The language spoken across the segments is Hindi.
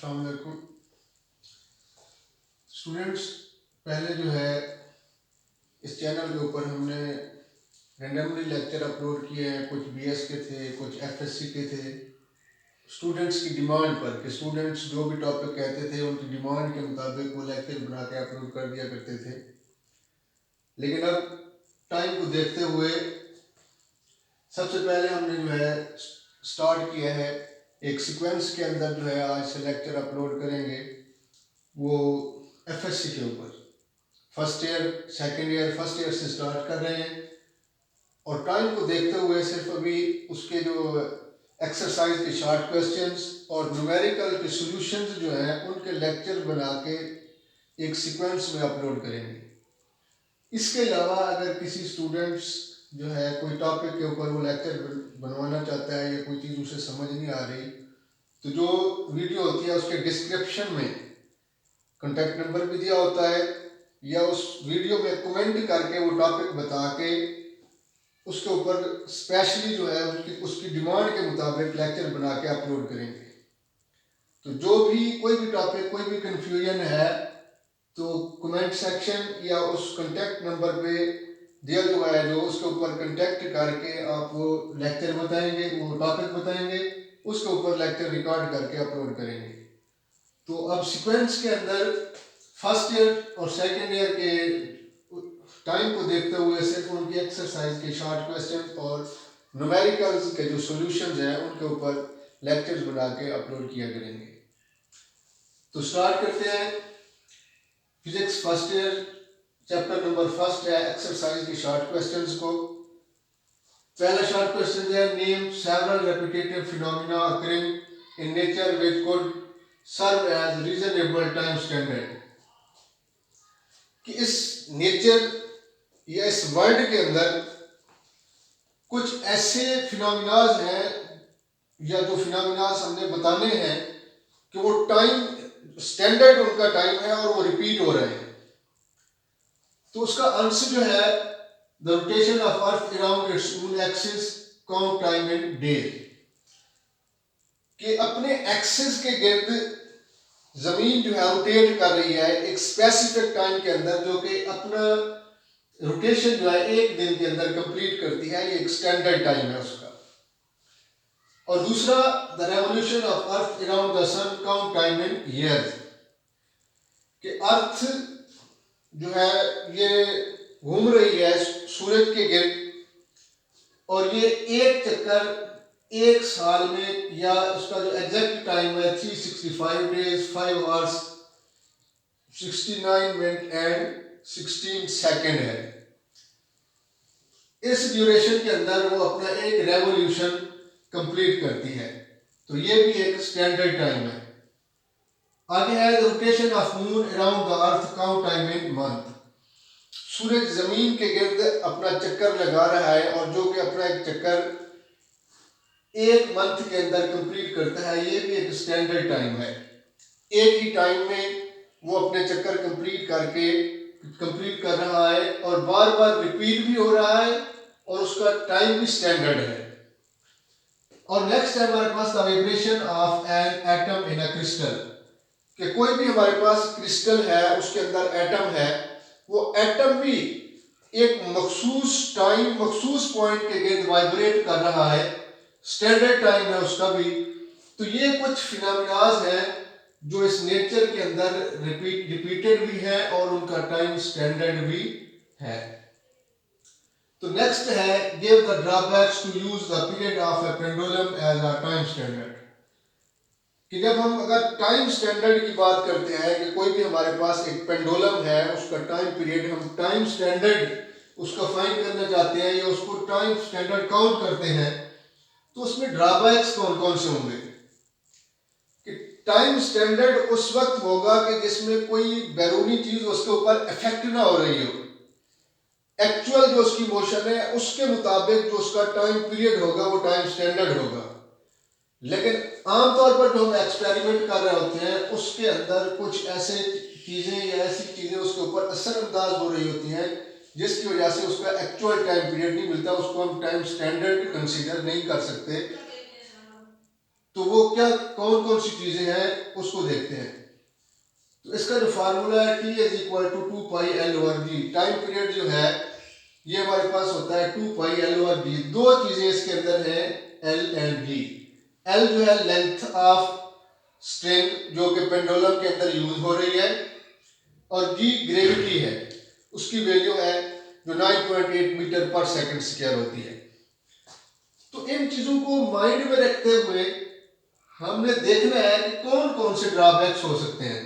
अस्सलाम वालेकुम स्टूडेंट्स। पहले जो है इस चैनल के ऊपर हमने रेंडमली लेक्चर अपलोड किए हैं। कुछ बीएस के थे, कुछ एफएससी के थे। स्टूडेंट्स की डिमांड पर कि स्टूडेंट्स जो भी टॉपिक कहते थे उनकी डिमांड के मुताबिक वो लेक्चर बना के अपलोड कर दिया करते थे। लेकिन अब टाइम को देखते हुए सबसे पहले हमने जो है स्टार्ट किया है एक सीक्वेंस के अंदर जो है आज से लेक्चर अपलोड करेंगे वो एफएससी के ऊपर। First year second year first year से स्टार्ट कर रहे हैं और टाइम को देखते हुए सिर्फ अभी उसके जो एक्सरसाइज के शॉर्ट क्वेश्चंस और न्यूमेरिकल के सॉल्यूशंस जो हैं उनके लेक्चर बना के एक सीक्वेंस में अपलोड करेंगे। इसके अलावा अगर किसी स्टूडेंट्स जो है कोई टॉपिक के ऊपर वो लेक्चर बनवाना चाहता है या कोई चीज़ उसे समझ नहीं आ रही तो जो वीडियो होती है उसके डिस्क्रिप्शन में कॉन्टैक्ट नंबर भी दिया होता है या उस वीडियो में कमेंट करके वो टॉपिक बता के उसके ऊपर स्पेशली जो है उसकी डिमांड के मुताबिक लेक्चर बना के अपलोड करेंगे। तो जो भी कोई भी टॉपिक कोई भी कंफ्यूजन है तो कमेंट सेक्शन या उस कॉन्टैक्ट नंबर पे दिया हुआ है जो उसके ऊपर कॉन्टैक्ट करके आप वो लेक्चर बताएंगे, वो टॉपिक बताएंगे, उसके ऊपर लेक्चर रिकॉर्ड करके अपलोड करेंगे। तो अब सीक्वेंस के अंदर फर्स्ट ईयर और सेकंड ईयर के टाइम को देखते हुए सिर्फ उनकी एक्सरसाइज के शॉर्ट क्वेश्चन और न्यूमेरिकल्स के जो सॉल्यूशंस हैं उनके ऊपर लेक्चर्स बना के अपलोड किया करेंगे। तो स्टार्ट करते हैं। Physics first year chapter number first है एक्सरसाइज के शॉर्ट क्वेश्चंस को। पहला शॉर्ट क्वेश्चन है name several repetitive phenomena occurring in nature which could serve as reasonable time standard. कि इस नेचर या इस वर्ल्ड के अंदर कुछ ऐसे फिनोमिनाज हैं या जो फिनोमिनाज हमने बताने हैं कि वो टाइम स्टैंडर्ड उनका टाइम है और वो रिपीट हो रहे हैं। तो उसका आंसर जो है the rotation of earth around its own axis count time in days. कि अपने एक्सिस के गिर्द जमीन जो है रोटेट कर रही है एक स्पेसिफिक टाइम के अंदर, जो कि अपना रोटेशन जो है एक दिन के अंदर कंप्लीट करती है। ये एक स्टैंडर्ड टाइम है उसका। और दूसरा the revolution of earth around the sun count time in years. कि अर्थ जो है ये घूम रही है सूरज के गिर्द और ये एक चक्कर एक साल में, या उसका जो एग्जैक्ट टाइम है 365 days 5 hours 69 minute and 16 second है। इस ड्यूरेशन के अंदर वो अपना एक रेवोल्यूशन कंप्लीट करती है। तो ये भी एक स्टैंडर्ड टाइम है। आगे है rotation of moon around the earth count time in month. सूरज जमीन के गिर्द अपना चक्कर लगा रहा है और जो कि अपना एक चक्कर एक मंथ के अंदर कंप्लीट करता है। ये भी एक स्टैंडर्ड टाइम है। एक ही टाइम में वो अपने चक्कर कंप्लीट कर रहा है और बार बार रिपीट भी हो रहा है और उसका टाइम भी स्टैंडर्ड है। और नेक्स्ट है हमारे पास the vibration of an atom in a crystal. कि कोई भी हमारे पास क्रिस्टल है उसके अंदर एटम है, वो एटम भी एक मखसूस टाइम मखसूस पॉइंट के गिर्द वाइब्रेट कर रहा है। स्टैंडर्ड टाइम है उसका भी। तो ये कुछ फिनोमिनाज हैं जो इस नेचर के अंदर रिपीटेड भी है और उनका टाइम स्टैंडर्ड भी है। तो नेक्स्ट है give the drawbacks to use the period of a pendulum as a time standard. कि जब हम अगर टाइम स्टैंडर्ड की बात करते हैं कि कोई भी हमारे पास एक पेंडुलम है उसका टाइम पीरियड हम टाइम स्टैंडर्ड उसका फाइंड करना चाहते हैं या उसको टाइम स्टैंडर्ड काउंट करते हैं, तो उसमें ड्रॉबैक्स कौन कौन से होंगे। कि टाइम स्टैंडर्ड उस वक्त होगा कि जिसमें कोई बैरूनी चीज उसके ऊपर इफेक्ट ना हो रही हो। एक्चुअल जो उसकी मोशन है उसके मुताबिक जो उसका टाइम पीरियड होगा वो टाइम स्टैंडर्ड होगा। लेकिन आमतौर पर जो हम एक्सपेरिमेंट कर रहे होते हैं उसके अंदर कुछ ऐसे चीजें या ऐसी चीजें उसके ऊपर असरअंदाज हो रही होती हैं जिसकी वजह से उसका एक्चुअल टाइम पीरियड नहीं मिलता, उसको हम टाइम स्टैंडर्ड कंसीडर नहीं कर सकते। तो वो क्या कौन कौन सी चीजें हैं उसको देखते हैं। तो इसका जो फार्मूला है T is equal to 2πL/G। Time period जो है ये हमारे पास होता है 2πL/G। दो चीजें इसके अंदर हैं, L एंड G। L जो है लेंथ ऑफ स्ट्रिंग जो कि पेंडुलम के अंदर यूज हो रही है, और G ग्रेविटी है, उसकी वैल्यू है जो 9.8 मीटर पर सेकंड स्क्वायर होती है। तो इन चीजों को माइंड में रखते हुए हमने देखना है कि कौन कौन से ड्रॉबैक्स हो सकते हैं।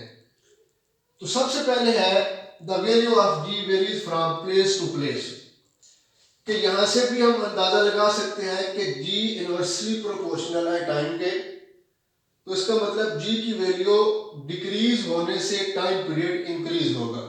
तो सबसे पहले है the value of G varies from place to place, कि यहां से भी हम अंदाजा लगा सकते हैं कि G इनवर्सली प्रोपोर्शनल है टाइम के। तो इसका मतलब G की वैल्यू डिक्रीज होने से टाइम पीरियड इंक्रीज होगा।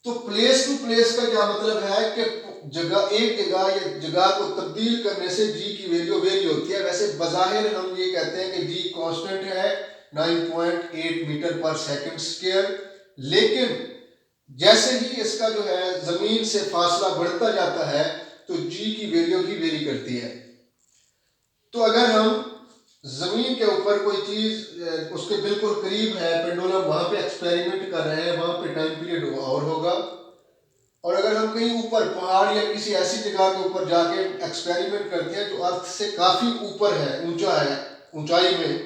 तो प्लेस टू प्लेस का क्या मतलब है कि जगह एक जगह या जगह को तब्दील करने से G की वैल्यू वेरी होती है। वैसे बज़ाहिर हम ये कहते हैं कि G कांस्टेंट है 9.8 मीटर पर सेकंड स्क्वायर, लेकिन जैसे ही इसका जो है जमीन से फासला बढ़ता जाता है तो G की वैल्यू भी वेरी करती है। तो अगर हम जमीन के ऊपर कोई चीज उसके बिल्कुल करीब है, पेंडुलम वहां पे एक्सपेरिमेंट कर रहे हैं, वहां पे टाइम पीरियड और होगा। और अगर हम कहीं ऊपर पहाड़ या किसी ऐसी जगह के ऊपर जाके एक्सपेरिमेंट करते हैं जो अर्थ से काफी ऊपर है, ऊंचा है ऊंचाई में,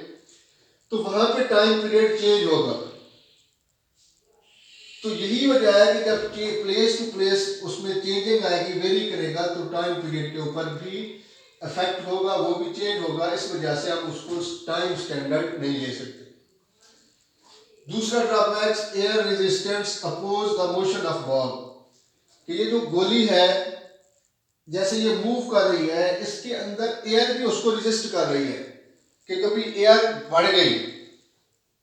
तो वहां पे टाइम पीरियड चेंज होगा। तो यही वजह है कि जब प्लेस टू प्लेस उसमें चेंजिंग आएगी, वेरी करेगा, तो टाइम पीरियड के ऊपर भी इफेक्ट होगा, वो भी चेंज होगा। इस वजह से हम उसको टाइम स्टैंडर्ड नहीं ले सकते। दूसरा drawbacks air resistance oppose the motion of ball, कि ये जो गोली है जैसे ये मूव कर रही है, इसके अंदर एयर भी उसको रेजिस्ट कर रही है। कि कभी एयर बढ़ गई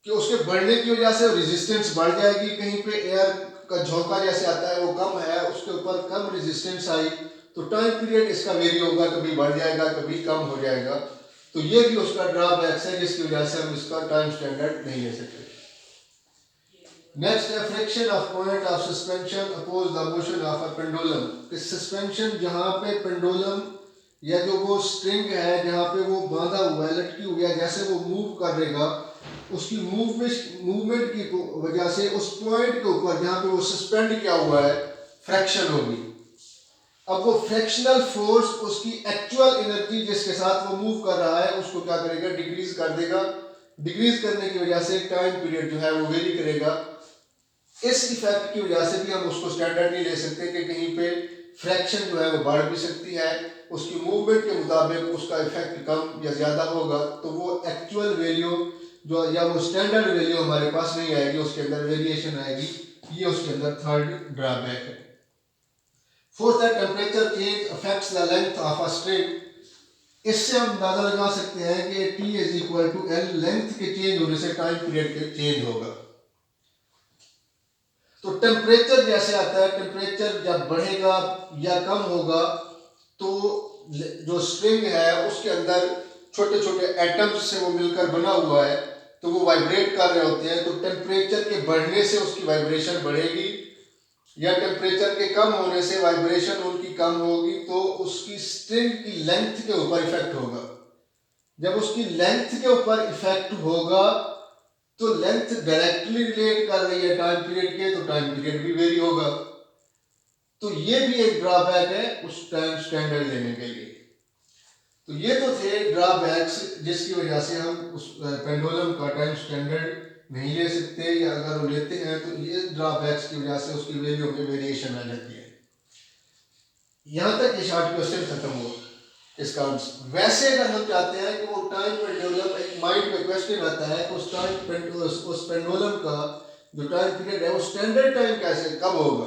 कि उसके बढ़ने की वजह से रेजिस्टेंस बढ़ जाएगी, कहीं पे एयर का झोंका जैसे आता है वो कम है, उसके ऊपर कम रेजिस्टेंस आई तो टाइम पीरियड इसका वेरी होगा, कभी बढ़ जाएगा कभी कम हो जाएगा। तो ये भी उसका ड्रॉबैक्स है जिसकी वजह से हम इसका टाइम स्टैंडर्ड नहीं ले सकते। नेक्स्ट है friction of point of suspension oppose the motion of a pendulum, कि सस्पेंशन जहां पे पेंडुलम या जो वो स्ट्रिंग है जहां पे वो बांधा हुआ है, लटकी हुई है, जैसे वो मूव करेगा उसकी मूवमेंट की वजह से उस पॉइंट के ऊपर जहां पे वो सस्पेंड किया हुआ है फ्रैक्शन होगी। अब वो फ्रैक्शनल फोर्स उसकी एक्चुअल एनर्जी जिसके साथ वो मूव कर रहा है उसको क्या करेगा, डिक्रीज कर देगा। डिक्रीज करने की वजह से टाइम पीरियड जो है वो वेरी करेगा। इस इफेक्ट की वजह से भी हम उसको स्टैंडर्ड नहीं ले सकते कि कहीं पे फ्रैक्शन जो है वो बढ़ भी सकती है, उसकी मूवमेंट के मुताबिक उसका इफेक्ट कम या ज्यादा होगा, तो वो एक्चुअल वैल्यू जो या वो स्टैंडर्ड वैल्यू हमारे पास नहीं आएगी, उसके अंदर वेरिएशन आएगी। ये उसके अंदर थर्ड ड्रॉबैक है। फोर्थ है temperature change affects the length of a string, इससे हम अंदाजा लगा सकते हैं कि T is equal to L, length के चेंज होने से टाइम पीरियड चेंज होगा। तो टेम्परेचर जैसे आता है, टेम्परेचर जब बढ़ेगा या कम होगा तो जो स्ट्रिंग है उसके अंदर छोटे छोटे एटम्स से वो मिलकर बना हुआ है, तो वो वाइब्रेट कर रहे होते हैं। तो टेम्परेचर के बढ़ने से उसकी वाइब्रेशन बढ़ेगी या टेम्परेचर के कम होने से वाइब्रेशन उनकी कम होगी, तो उसकी स्ट्रिंग की लेंथ के ऊपर इफेक्ट होगा। जब उसकी लेंथ के ऊपर इफेक्ट होगा तो लेंथ डायरेक्टली रिलेट कर रही है टाइम पीरियड के, तो टाइम पीरियड भी वेरी होगा। तो ये भी एक ड्रॉबैक है उस टाइम स्टैंडर्ड लेने के लिए। तो ये तो थे ड्रॉबैक्स जिसकी वजह से हम उस पेंडुलम का टाइम स्टैंडर्ड नहीं ले सकते, या अगर वो लेते हैं तो ये ड्रॉबैक्स की वजह से उसकी वैल्यू में वेरिएशन आ जाती है। यहाँ तक ये शॉर्ट क्वेश्चन खत्म हुआ इसका आंसर। वैसे अगर हम चाहते हैं कि वो टाइम पेंडुलम, एक माइंड में क्वेश्चन आता है कि उस पेंडुलम का जो टाइम पीरियड है वो स्टैंडर्ड टाइम कैसे कब होगा,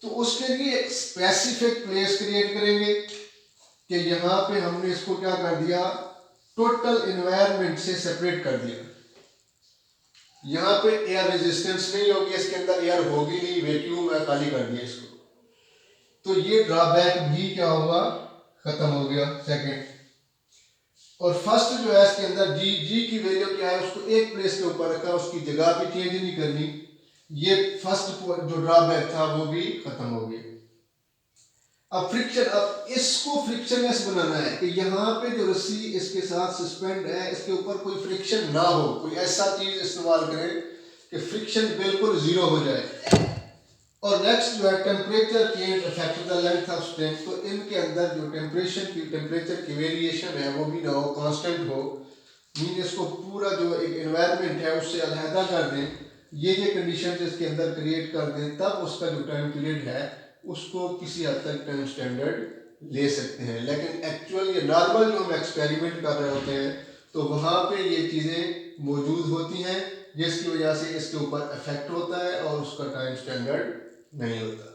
तो उसके लिए एक स्पेसिफिक प्लेस क्रिएट करेंगे कि यहाँ पे हमने इसको क्या कर दिया, टोटल एनवायरनमेंट से सेपरेट कर दिया। यहाँ पे एयर रेजिस्टेंस नहीं होगी, इसके अंदर एयर होगी नहीं, वैक्यूम है, खाली कर दिया इसको। तो ये ड्रॉबैक भी क्या होगा, खत्म हो गया सेकंड। और फर्स्ट जो है इसके अंदर जी की वैल्यू क्या है, उसको एक प्लेस के ऊपर रखा, उसकी जगह भी चेंज नहीं करनी। ये फर्स्ट जो ड्रॉबैक था वो भी खत्म हो गया। अब फ्रिक्शन, अब इसको फ्रिक्शनलेस बनाना है कि यहाँ पे जो रस्सी इसके साथ सस्पेंड है इसके ऊपर कोई फ्रिक्शन ना हो, कोई ऐसा चीज इस्तेमाल करें कि फ्रिक्शन बिल्कुल जीरो हो जाए। और नेक्स्ट जो है temperature change affect the length of string, तो इनके अंदर जो टेम्परेचर की वेरिएशन है वो भी ना हो, कांस्टेंट हो। मीन इसको पूरा जो एक एनवायरनमेंट है उससे अलहदा कर दें, ये कंडीशन इसके अंदर क्रिएट कर दें, तब उसका जो टाइम पीरियड है उसको किसी हद तक टाइम स्टैंडर्ड ले सकते हैं। लेकिन एक्चुअल ये नॉर्मल जो हम एक्सपेरिमेंट कर रहे होते हैं तो वहाँ पे ये चीज़ें मौजूद होती हैं जिसकी वजह से इसके ऊपर इफेक्ट होता है और उसका टाइम स्टैंडर्ड नहीं होता।